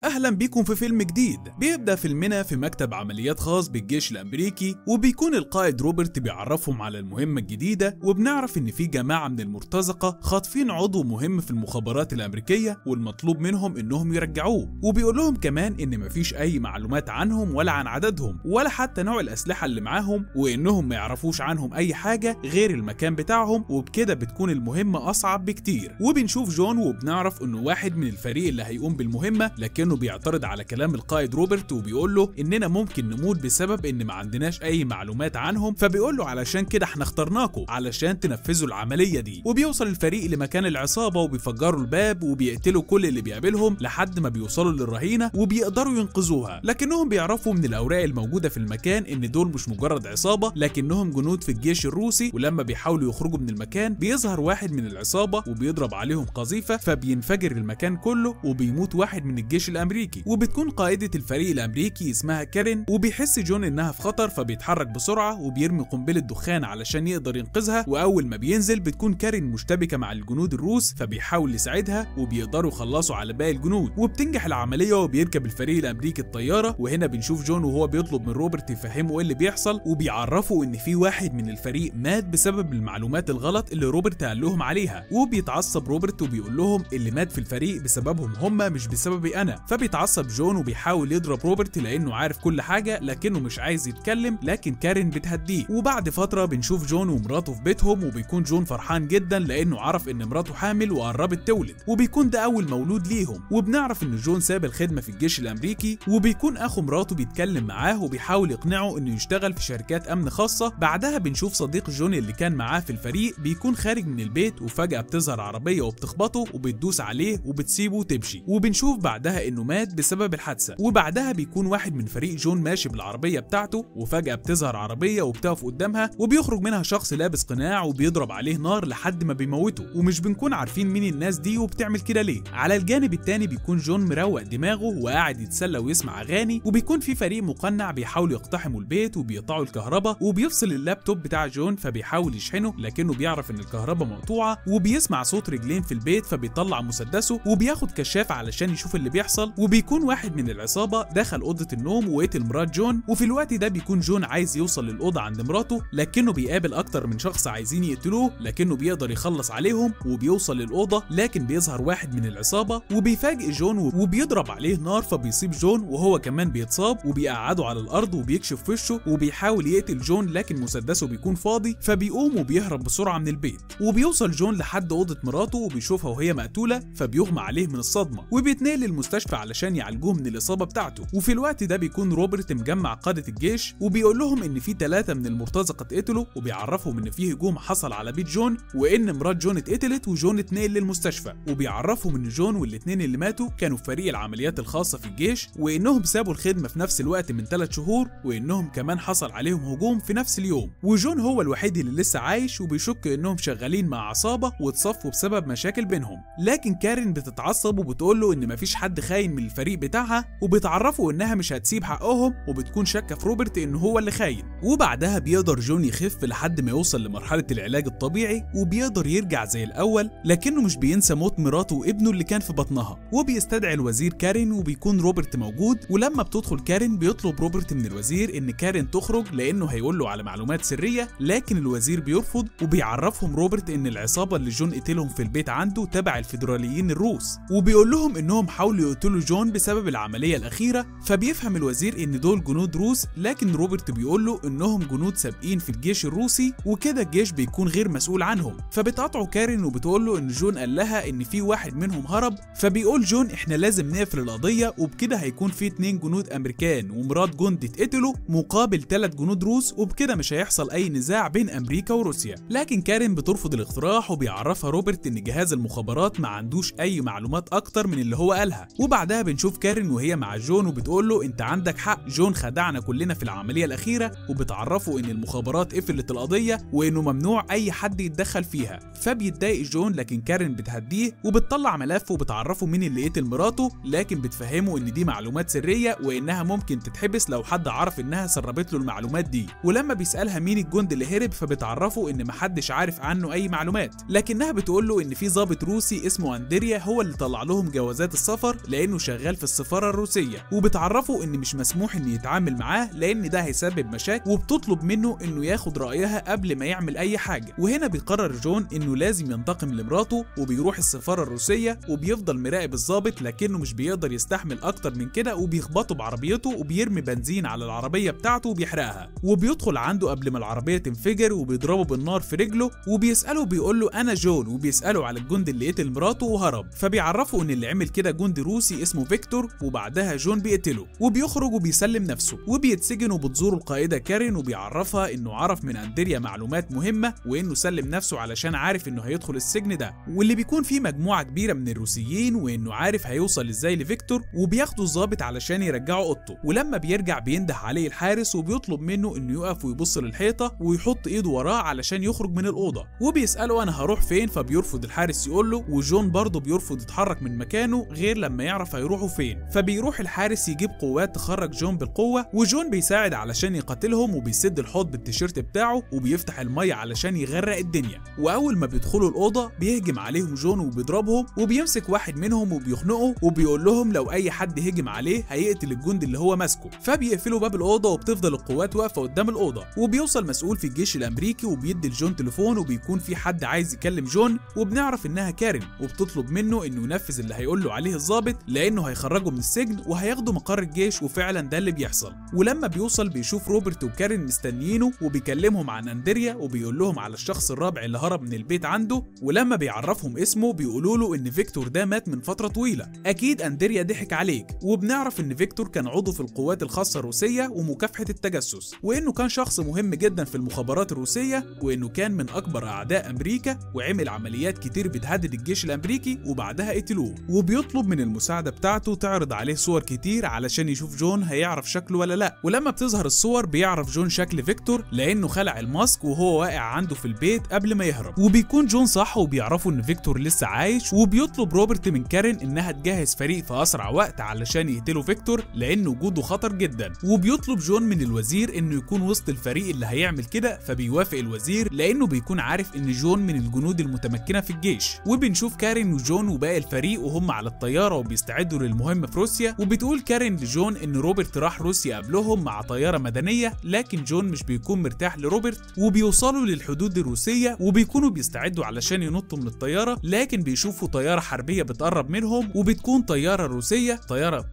أهلا بيكم في فيلم جديد. بيبدأ فيلمنا في مكتب عمليات خاص بالجيش الأمريكي، وبيكون القائد روبرت بيعرفهم على المهمة الجديدة، وبنعرف إن في جماعة من المرتزقة خاطفين عضو مهم في المخابرات الأمريكية والمطلوب منهم إنهم يرجعوه، وبيقول لهم كمان إن مفيش أي معلومات عنهم ولا عن عددهم ولا حتى نوع الأسلحة اللي معاهم، وإنهم ما يعرفوش عنهم أي حاجة غير المكان بتاعهم، وبكده بتكون المهمة أصعب بكتير. وبنشوف جون وبنعرف إنه واحد من الفريق اللي هيقوم بالمهمة، لكنه بيعترض على كلام القائد روبرت وبيقول له إننا ممكن نموت بسبب إن ما عندناش أي معلومات عنهم، فبيقول له علشان كده احنا اخترناكم علشان تنفذوا العملية دي. وبيوصل الفريق لمكان العصابة وبيفجروا الباب وبيقتلوا كل اللي بيقابلهم لحد ما بيوصلوا للرهينة وبيقدروا ينقذوها، لكنهم بيعرفوا من الأوراق الموجودة في المكان إن دول مش مجرد عصابة لكنهم جنود في الجيش الروسي. ولما بيحاولوا يخرجوا من المكان بيظهر واحد من العصابة وبيضرب عليهم قذيفة فبينفجر المكان كله وبيموت واحد من الجيش الأمريكي. وبتكون قائدة الفريق الأمريكي اسمها كارين، وبيحس جون إنها في خطر فبيتحرك بسرعة وبيرمي قنبلة دخان علشان يقدر ينقذها. وأول ما بينزل بتكون كارين مشتبكة مع الجنود الروس فبيحاول يساعدها وبيقدروا يخلصوا على باقي الجنود، وبتنجح العملية وبيركب الفريق الأمريكي الطيارة. وهنا بنشوف جون وهو بيطلب من روبرت يفهمه ايه اللي بيحصل، وبيعرفوا إن في واحد من الفريق مات بسبب المعلومات الغلط اللي روبرت قال لهم عليها. وبيتعصب روبرت وبيقول لهم اللي مات في الفريق بسببهم هم مش بسببي أنا. فبيتعصب جون وبيحاول يضرب روبرت لأنه عارف كل حاجة لكنه مش عايز يتكلم، لكن كارين بتهديه. وبعد فترة بنشوف جون ومراته في بيتهم، وبيكون جون فرحان جدا لأنه عرف إن مراته حامل وقربت تولد، وبيكون ده أول مولود ليهم. وبنعرف إن جون ساب الخدمة في الجيش الأمريكي، وبيكون أخو مراته بيتكلم معاه وبيحاول يقنعه إنه يشتغل في شركات أمن خاصة. بعدها بنشوف صديق جون اللي كان معاه في الفريق بيكون خارج من البيت، وفجأة بتظهر عربية وبتخبطه وبتدوس عليه وبتسيبه وتمشي، وبنشوف بعدها إنه مات بسبب الحادثة. وبعدها بيكون واحد من فريق جون ماشي بالعربية بتاعته، وفجأة بتظهر عربية وبتقف قدامها وبيخرج منها شخص لابس قناع وبيضرب عليه نار لحد ما بيموته، ومش بنكون عارفين مين الناس دي وبتعمل كده ليه. على الجانب التاني بيكون جون مروق دماغه وقاعد يتسلى ويسمع أغاني، وبيكون في فريق مقنع بيحاولوا يقتحموا البيت وبيقطعوا الكهرباء، وبيفصل اللابتوب بتاع جون فبيحاول يشحنه لكنه بيعرف إن الكهرباء مقطوعة، وبيسمع صوت رجلين في البيت فبيطلع مسدسه وبياخد كشاف علشان يشوف اللي بيحصل. وبيكون واحد من العصابة دخل أوضة النوم وقتل مرات جون، وفي الوقت ده بيكون جون عايز يوصل للأوضة عند مراته لكنه بيقابل أكتر من شخص عايزين يقتلوه، لكنه بيقدر يخلص عليهم وبيوصل للأوضة. لكن بيظهر واحد من العصابة وبيفاجئ جون وبيضرب عليه نار فبيصيب جون وهو كمان بيتصاب، وبيقعده على الأرض وبيكشف وشه وبيحاول يقتل جون لكن مسدسه بيكون فاضي، فبيقوم وبيهرب بسرعة من البيت. وبيوصل جون لحد أوضة مراته وبيشوفها وهي مقتولة فبيغمى عليه من الصدمة، وبيتنقل للمستشفى علشان يعالجوه من الإصابة بتاعته. وفي الوقت ده بيكون روبرت مجمع قادة الجيش وبيقول لهم إن في 3 من المرتزقة اتقتلوا، وبيعرفهم إن في هجوم حصل على بيت جون وإن مرات جون اتقتلت وجون اتنقل للمستشفى، وبيعرفهم إن جون والاتنين اللي ماتوا كانوا في فريق العمليات الخاصة في الجيش، وإنهم سابوا الخدمة في نفس الوقت من 3 شهور، وإنهم كمان حصل عليهم هجوم في نفس اليوم. وجون هو الوحيد اللي لسه عايش، وبيشك إنهم شغالين مع عصابة واتصفوا بسبب مشاكل بينهم. لكن كارين بتتعصب وبتقول له إن مفيش حد خاين من الفريق بتاعها، وبتعرفه إنها مش هتسيب حقهم، وبتكون شاكة في روبرت إنه هو اللي خاين. وبعدها بيقدر جون يخف لحد ما يوصل لمرحلة العلاج الطبيعي وبيقدر يرجع زي الأول، لكنه مش بينسى موت مراته وابنه اللي كان في بطنها. وبيستدعي الوزير كارين وبيكون روبرت موجود، ولما بتدخل كارين بيطلب روبرت من الوزير إن كارين تخرج لأنه هيقول له على معلومات سرية، لكن الوزير بيرفض. وبيعرفهم روبرت إن العصابة اللي جون قتلهم في البيت عنده تبع الفيدراليين الروس، وبيقول لهم إنهم حاولوا يقتلوا جون بسبب العملية الأخيرة. فبيفهم الوزير إن دول جنود روس، لكن روبرت بيقول له إنهم جنود سابقين في الجيش الروسي وكده الجيش بيكون غير مسؤول عنهم. فبتقاطعه كارين وبتقول له إن جون قال لها إن في واحد منهم هرب، فبيقول جون إحنا لازم نقفل القضية، وبكده هيكون في 2 جنود أمريكان ومرات جندي اتقتلوا مقابل 3 جنود روس، وبكده مش هيحصل أي نزاع بين أمريكا وروسيا. لكن كارين بترفض الاقتراح وبيعرفها روبرت إن جهاز المخابرات ما عندوش أي معلومات أكتر من اللي هو قالها. وبعدها بنشوف كارين وهي مع جون وبتقول له أنت عندك حق، جون خدعنا كلنا في العملية الأخيرة، وبتعرفه إن المخابرات قفلت القضية وإنه ممنوع أي حد يتدخل فيها. فبيتضايق جون لكن كارين بتهديه وبتطلع ملف وبتعرفه مين اللي قتل مراته، لكن بتفهمه إن دي معلومات سرية وإنها ممكن تتحبس لو حد عرف إنها سربت له المعلومات دي. ولما بيسألها مين الجندي اللي هرب فبتعرفه إن محدش عارف عنه أي معلومات، لكنها بتقول له إن في ضابط روسي اسمه أندريا هو اللي طلع لهم جوازات السفر لأنه وانه شغال في السفاره الروسيه، وبتعرفه ان مش مسموح ان يتعامل معاه لان ده هيسبب مشاكل، وبتطلب منه انه ياخد رايها قبل ما يعمل اي حاجه. وهنا بيقرر جون انه لازم ينتقم لمراته، وبيروح السفاره الروسيه وبيفضل مراقب الضابط، لكنه مش بيقدر يستحمل اكتر من كده، وبيخبطه بعربيته وبيرمي بنزين على العربيه بتاعته وبيحرقها، وبيدخل عنده قبل ما العربيه تنفجر وبيضربه بالنار في رجله، وبيساله بيقول له انا جون، وبيساله على الجندي اللي قتل مراته وهرب، فبيعرفه ان اللي عمل كده جندي روسي اسمه فيكتور، وبعدها جون بيقتله وبيخرج وبيسلم نفسه وبيتسجن. وبتزوره القائده كارين وبيعرفها انه عرف من اندريا معلومات مهمه، وانه سلم نفسه علشان عارف انه هيدخل السجن ده واللي بيكون فيه مجموعه كبيره من الروسيين، وانه عارف هيوصل ازاي لفيكتور، وبياخدوا الضابط علشان يرجعوا اوضته. ولما بيرجع بينده عليه الحارس وبيطلب منه انه يقف ويبص للحيطه ويحط ايده وراه علشان يخرج من الاوضه، وبيساله انا هروح فين، فبيرفض الحارس يقول له، وجون برضه بيرفض يتحرك من مكانه غير لما يعرف هيروحوا فين. فبيروح الحارس يجيب قوات تخرج جون بالقوه، وجون بيساعد علشان يقاتلهم، وبيسد الحوض بالتيشيرت بتاعه وبيفتح الميه علشان يغرق الدنيا. واول ما بيدخلوا الاوضه بيهجم عليهم جون وبيضربهم، وبيمسك واحد منهم وبيخنقه، وبيقول لهم لو اي حد هجم عليه هيقتل الجندي اللي هو ماسكه. فبيقفلوا باب الاوضه وبتفضل القوات واقفه قدام الاوضه، وبيوصل مسؤول في الجيش الامريكي وبيدي لجون تليفون، وبيكون في حد عايز يكلم جون، وبنعرف انها كارين، وبتطلب منه انه ينفذ اللي هيقول له عليه الضابط لانه هيخرجه من السجن وهياخده مقر الجيش، وفعلا ده اللي بيحصل. ولما بيوصل بيشوف روبرت وكارين مستنيينه، وبيكلمهم عن اندريا وبيقول لهم على الشخص الرابع اللي هرب من البيت عنده، ولما بيعرفهم اسمه بيقولوا له ان فيكتور ده مات من فتره طويله، اكيد اندريا ضحك عليك. وبنعرف ان فيكتور كان عضو في القوات الخاصه الروسيه ومكافحه التجسس، وانه كان شخص مهم جدا في المخابرات الروسيه، وانه كان من اكبر اعداء امريكا، وعمل عمليات كتير بتهدد الجيش الامريكي وبعدها قتلوه. وبيطلب من المساعده بتاعته تعرض عليه صور كتير علشان يشوف جون هيعرف شكله ولا لا. ولما بتظهر الصور بيعرف جون شكل فيكتور لانه خلع الماسك وهو واقع عنده في البيت قبل ما يهرب، وبيكون جون صح وبيعرفوا ان فيكتور لسه عايش. وبيطلب روبرت من كارين انها تجهز فريق في اسرع وقت علشان يقتلوا فيكتور لان وجوده خطر جدا، وبيطلب جون من الوزير انه يكون وسط الفريق اللي هيعمل كده، فبيوافق الوزير لانه بيكون عارف ان جون من الجنود المتمكنه في الجيش. وبنشوف كارين وجون وباقي الفريق وهم على الطياره وبيستعدوا للمهمه في روسيا، وبتقول كارين لجون ان روبرت راح روسيا قبلهم مع طياره مدنيه، لكن جون مش بيكون مرتاح لروبرت. وبيوصلوا للحدود الروسيه وبيكونوا بيستعدوا علشان ينطوا من الطياره، لكن بيشوفوا طياره حربيه بتقرب منهم، وبتكون طياره روسيه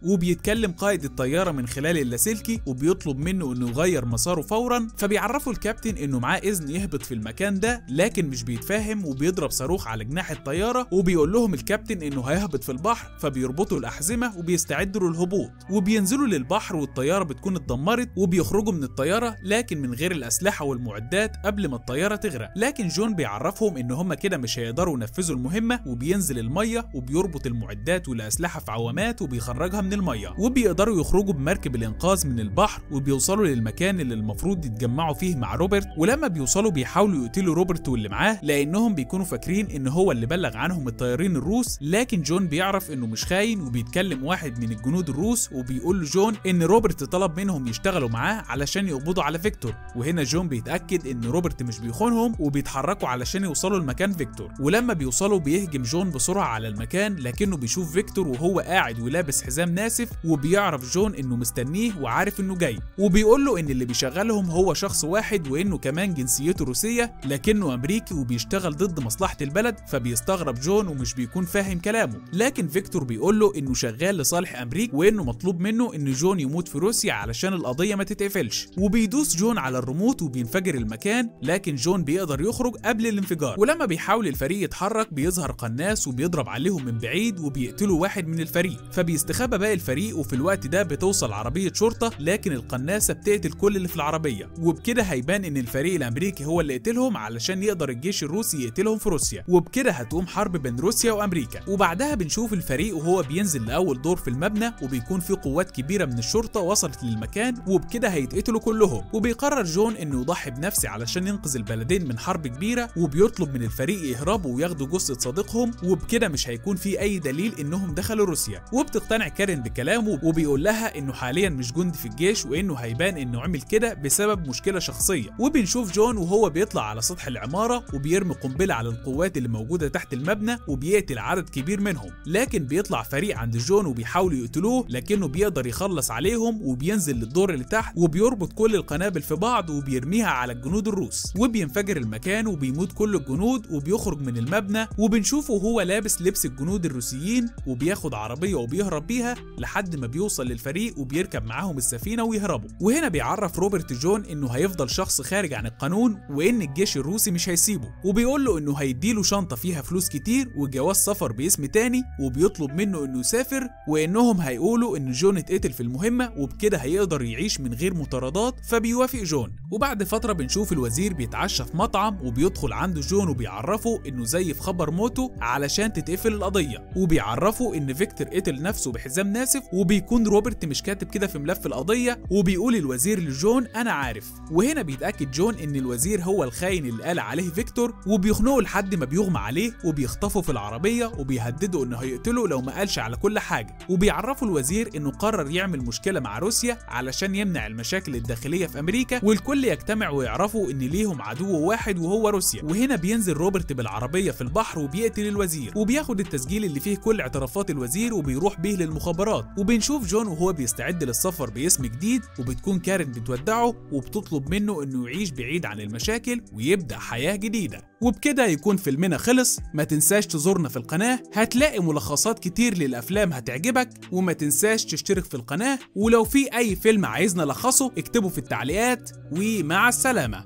وبيتكلم قائد الطياره من خلال اللاسلكي، وبيطلب منه انه يغير مساره فورا. فبيعرفوا الكابتن انه معاه اذن يهبط في المكان ده، لكن مش بيتفاهم وبيضرب صاروخ على جناح الطياره، وبيقول لهم الكابتن انه هيهبط في البحر، فبيربطوا الاحزمه وبيستعدوا للهبوط، وبينزلوا للبحر والطياره بتكون اتدمرت، وبيخرجوا من الطياره لكن من غير الاسلحه والمعدات قبل ما الطياره تغرق. لكن جون بيعرفهم ان هم كده مش هيقدروا ينفذوا المهمه، وبينزل الميه وبيربط المعدات والاسلحه في عوامات وبيخرجها من الميه، وبيقدروا يخرجوا بمركب الانقاذ من البحر، وبيوصلوا للمكان اللي المفروض يتجمعوا فيه مع روبرت. ولما بيوصلوا بيحاولوا يقتلوا روبرت واللي معاه لانهم بيكونوا فاكرين ان هو اللي بلغ عنهم الطيارين الروس، لكن جون بيعرف انه مش خاين، وبيتكلم واحد من الجنود الروس وبيقول له جون ان روبرت طلب منهم يشتغلوا معاه علشان يقبضوا على فيكتور. وهنا جون بيتاكد ان روبرت مش بيخونهم، وبيتحركوا علشان يوصلوا لمكان فيكتور. ولما بيوصلوا بيهجم جون بسرعه على المكان، لكنه بيشوف فيكتور وهو قاعد ولابس حزام ناسف، وبيعرف جون انه مستنيه وعارف انه جاي، وبيقول له ان اللي بيشغلهم هو شخص واحد، وانه كمان جنسيته روسيه لكنه امريكي وبيشتغل ضد مصلحه البلد. فبيستغرب جون ومش بيكون فاهم كلامه، لكن فيكتور بيقول له انه شغال لصالح امريكا، وانه مطلوب منه ان جون يموت في روسيا علشان القضيه ما تتقفلش. وبيدوس جون على الريموت وبينفجر المكان، لكن جون بيقدر يخرج قبل الانفجار. ولما بيحاول الفريق يتحرك بيظهر قناص وبيضرب عليهم من بعيد وبيقتلوا واحد من الفريق، فبيستخبى باقي الفريق. وفي الوقت ده بتوصل عربيه شرطه، لكن القناصه بتقتل كل اللي في العربيه، وبكده هيبان ان الفريق الامريكي هو اللي قتلهم علشان يقدر الجيش الروسي يقتلهم في روسيا، وبكده هتقوم حرب بين روسيا وامريكا. وبعدها بنشوف الفريق وهو بينزل لاول دور في المبنى، وبيكون في قوات كبيره من الشرطه وصلت للمكان، وبكده هيتقتلوا كلهم. وبيقرر جون انه يضحي بنفسه علشان ينقذ البلدين من حرب كبيره، وبيطلب من الفريق يهربوا وياخدوا جثه صديقهم، وبكده مش هيكون في اي دليل انهم دخلوا روسيا. وبتقتنع كارين بكلامه، وبيقول لها انه حاليا مش جندي في الجيش، وانه هيبان انه عمل كده بسبب مشكله شخصيه. وبنشوف جون وهو بيطلع على سطح العماره وبيرمي قنبله على القوات اللي موجوده تحت المبنى، وبيقتل عدد كبير منهم. لكن بيطلع فريق عند جون وبيحاولوا يقتلوه، لكنه بيقدر يخلص عليهم وبينزل للدور اللي تحت وبيربط كل القنابل في بعض وبيرميها على الجنود الروس، وبينفجر المكان وبيموت كل الجنود وبيخرج من المبنى، وبنشوفه وهو لابس لبس الجنود الروسيين وبياخد عربية وبيهرب بيها لحد ما بيوصل للفريق وبيركب معاهم السفينة ويهربوا. وهنا بيعرف روبرت جون انه هيفضل شخص خارج عن القانون وان الجيش الروسي مش هيسيبه، وبيقول له انه هيديله شنطة فيها فلوس كتير وجواز سفر باسم تاني، وبيطلب منه انه يسافر وانهم هيقولوا ان جون اتقتل في المهمة وبكده هيقدر يعيش من غير مطاردات، فبيوافق جون. وبعد فترة بنشوف الوزير بيتعشى في مطعم وبيدخل عنده جون وبيعرفه انه زي في خبر موته علشان تتقفل القضية، وبيعرفه ان فيكتور قتل نفسه بحزام ناسف، وبيكون روبرت مش كاتب كده في ملف القضية، وبيقول الوزير لجون انا عارف. وهنا بيتأكد جون ان الوزير هو الخاين اللي قال عليه فيكتور، وبيخنقه لحد ما بيغمى عليه وبيخطفه في العربية وبيهدده انه هيقتله لو ما قالش على كل حاجة، وبيعرفوا الوزير انه قرر يعمل مشكلة مع روسيا علشان يمنع المشاكل الداخلية في امريكا والكل يجتمع ويعرفوا ان ليهم عدو واحد وهو روسيا. وهنا بينزل روبرت بالعربية في البحر وبيقتل الوزير، وبياخد التسجيل اللي فيه كل اعترافات الوزير وبيروح بيه للمخابرات، وبنشوف جون وهو بيستعد للسفر باسم جديد، وبتكون كارين بتودعه وبتطلب منه انه يعيش بعيد عن المشاكل ويبدأ حياة جديدة. وبكده يكون فيلمنا خلص. ما تنساش تزورنا في القناة، هتلاقي ملخصات كتير للأفلام هتعجبك، وما تنساش تشترك في القناة، ولو في أي فيلم عايزنا نلخصه اكتبه في التعليقات، ومع السلامة.